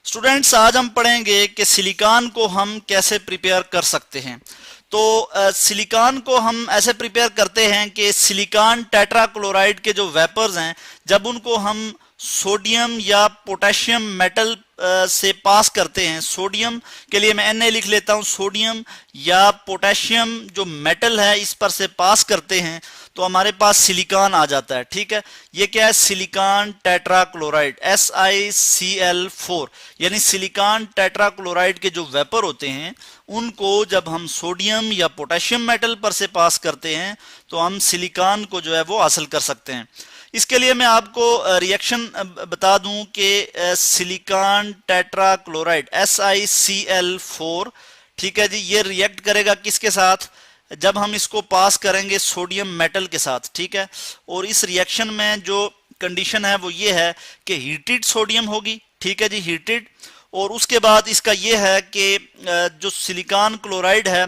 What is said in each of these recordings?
Students, आज हम पढ़ेंगे कि सिलिकॉन को हम कैसे प्रिपेयर कर सकते हैं। तो सिलिकॉन को हम ऐसे प्रिपेयर करते हैं कि सिलिकॉन टेट्राक्लोराइड के जो वेपर्स हैं, जब उनको हम सोडियम या पोटेशियम मेटल से पास करते हैं, सोडियम के लिए मैं Na लिख लेता हूं, सोडियम या पोटेशियम जो मेटल है इस पर से पास करते हैं तो हमारे पास सिलिकॉन आ जाता है। ठीक है, ये क्या है? सिलिकॉन टेट्राक्लोराइड, SiCl4, यानी सिलिकॉन टेट्राक्लोराइड के जो वेपर होते हैं उनको जब हम सोडियम या पोटेशियम मेटल पर से पास करते हैं तो हम सिलिकॉन को जो है वो हासिल कर सकते हैं। इसके लिए मैं आपको रिएक्शन बता दूं कि सिलिकॉन टेट्राक्लोराइड SiCl4, ठीक है जी, ये रिएक्ट करेगा किसके साथ? जब हम इसको पास करेंगे सोडियम मेटल के साथ। ठीक है, और इस रिएक्शन में जो कंडीशन है वो ये है कि हीटेड सोडियम होगी। ठीक है जी, हीटेड। और उसके बाद इसका ये है कि जो सिलिकॉन क्लोराइड है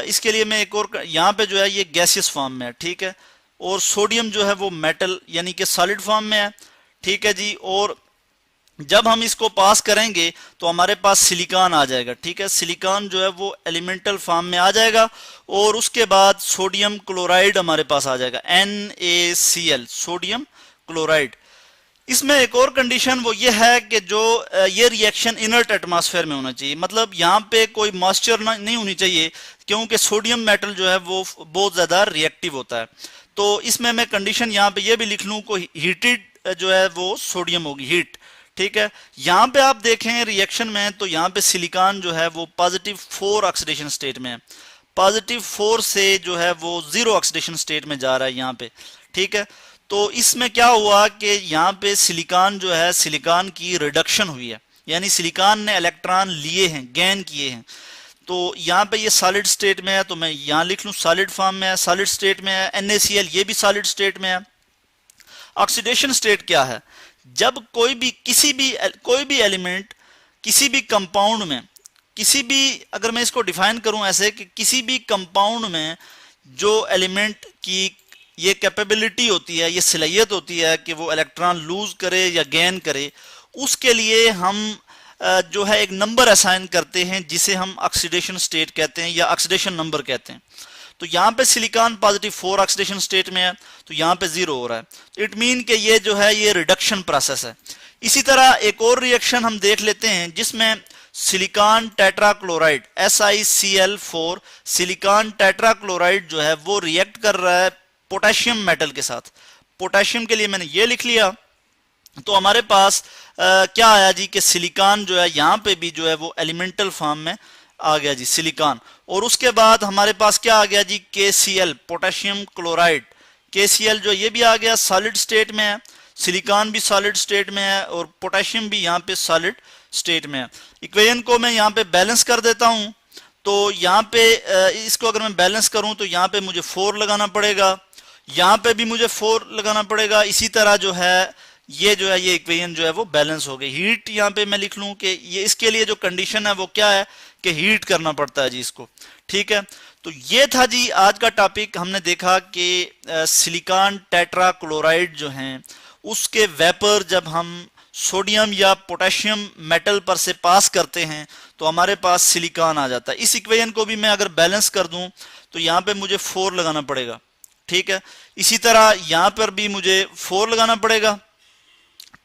इसके लिए मैं एक और यहाँ पे जो है ये गैसियस फॉर्म में है। ठीक है, और सोडियम जो है वो मेटल यानी कि सॉलिड फॉर्म में है। ठीक है जी, और जब हम इसको पास करेंगे तो हमारे पास सिलिकॉन आ जाएगा। ठीक है, सिलिकॉन जो है वो एलिमेंटल फॉर्म में आ जाएगा और उसके बाद सोडियम क्लोराइड हमारे पास आ जाएगा, NaCl, सोडियम क्लोराइड। इसमें एक और कंडीशन वो ये है कि जो ये रिएक्शन इनर्ट एटमॉस्फेयर में होना चाहिए, मतलब यहाँ पे कोई मॉइस्चर नहीं होनी चाहिए, क्योंकि सोडियम मेटल जो है वो बहुत ज्यादा रिएक्टिव होता है। तो इसमें मैं कंडीशन यहाँ पे ये भी लिख लूँ, कोई हीटेड जो है वो सोडियम होगी, हीट। ठीक है, यहाँ पे आप देखें रिएक्शन में तो यहाँ पे सिलिकॉन जो है वो +4 ऑक्सीडेशन स्टेट में है, +4 से जो है वो 0 ऑक्सीडेशन स्टेट में जा रहा है यहाँ पे। ठीक है, तो इसमें क्या हुआ कि यहाँ पे सिलिकॉन जो है, सिलिकॉन की रिडक्शन हुई है, यानी सिलिकॉन ने इलेक्ट्रॉन लिए हैं, गेन किए हैं। तो यहाँ पे ये सॉलिड स्टेट में है तो मैं यहाँ लिख लूँ सॉलिड फॉर्म में है, सॉलिड स्टेट में है। NaCl ये भी सॉलिड स्टेट में है। ऑक्सीडेशन स्टेट क्या है? जब कोई भी एलिमेंट किसी भी कंपाउंड में, अगर मैं इसको डिफाइन करूं ऐसे कि किसी भी कंपाउंड में जो एलिमेंट की ये कैपेबिलिटी होती है, ये सलाहियत होती है कि वो इलेक्ट्रॉन लूज करे या गेन करे, उसके लिए हम जो है एक नंबर असाइन करते हैं जिसे हम ऑक्सीडेशन स्टेट कहते हैं या ऑक्सीडेशन नंबर कहते हैं। तो यहाँ पे सिलिकॉन +4 ऑक्सीडेशन स्टेट में है तो यहाँ पे 0 हो रहा है। इट मीन कि ये जो है ये रिडक्शन प्रोसेस है। इसी तरह एक और रिएक्शन हम देख लेते हैं जिसमें silicon tetrachloride SiCl4, silicon tetrachloride जो है वो रिएक्ट कर रहा है पोटेशियम मेटल के साथ। पोटेशियम के लिए मैंने ये लिख लिया, तो हमारे पास क्या आया जी कि सिलिकॉन जो है यहाँ पे भी जो है वो एलिमेंटल फॉर्म में आ गया जी, सिलिकॉन। और उसके बाद हमारे पास क्या आ गया जी? KCl, potassium chloride. KCl जो ये भी आ गया, सॉलिड स्टेट में है, सिलिकॉन भी सॉलिड स्टेट में है और पोटेशियम भी यहाँ पे सॉलिड स्टेट में है। इक्वेशन को मैं यहाँ पे बैलेंस कर देता हूँ, तो यहाँ पे इसको अगर मैं बैलेंस करूँ तो यहाँ पे मुझे 4 लगाना पड़ेगा, यहाँ पे भी मुझे 4 लगाना पड़ेगा। इसी तरह जो है ये इक्वेशन जो है वो बैलेंस हो गई। हीट यहाँ पे मैं लिख लूँ कि ये इसके लिए जो कंडीशन है वो क्या है कि हीट करना पड़ता है जी इसको। ठीक है, तो ये था जी आज का टॉपिक। हमने देखा कि सिलिकॉन टेट्राक्लोराइड जो हैं उसके वेपर जब हम सोडियम या पोटेशियम मेटल पर से पास करते हैं तो हमारे पास सिलिकॉन आ जाता है। इस इक्वेशन को भी मैं अगर बैलेंस कर दूं तो यहाँ पे मुझे 4 लगाना पड़ेगा। ठीक है, इसी तरह यहाँ पर भी मुझे 4 लगाना पड़ेगा।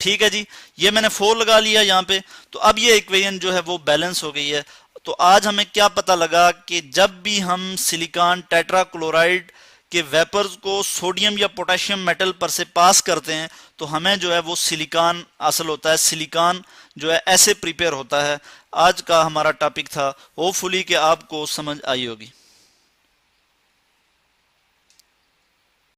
ठीक है जी, ये मैंने 4 लगा लिया यहाँ पे, तो अब ये इक्वेशन जो है वो बैलेंस हो गई है। तो आज हमें क्या पता लगा कि जब भी हम सिलिकॉन टेट्राक्लोराइड के वेपर्स को सोडियम या पोटेशियम मेटल पर से पास करते हैं तो हमें जो है वो सिलिकॉन हासिल होता है, सिलिकॉन जो है ऐसे प्रिपेयर होता है। आज का हमारा टॉपिक था, होपफुली कि आपको समझ आई होगी।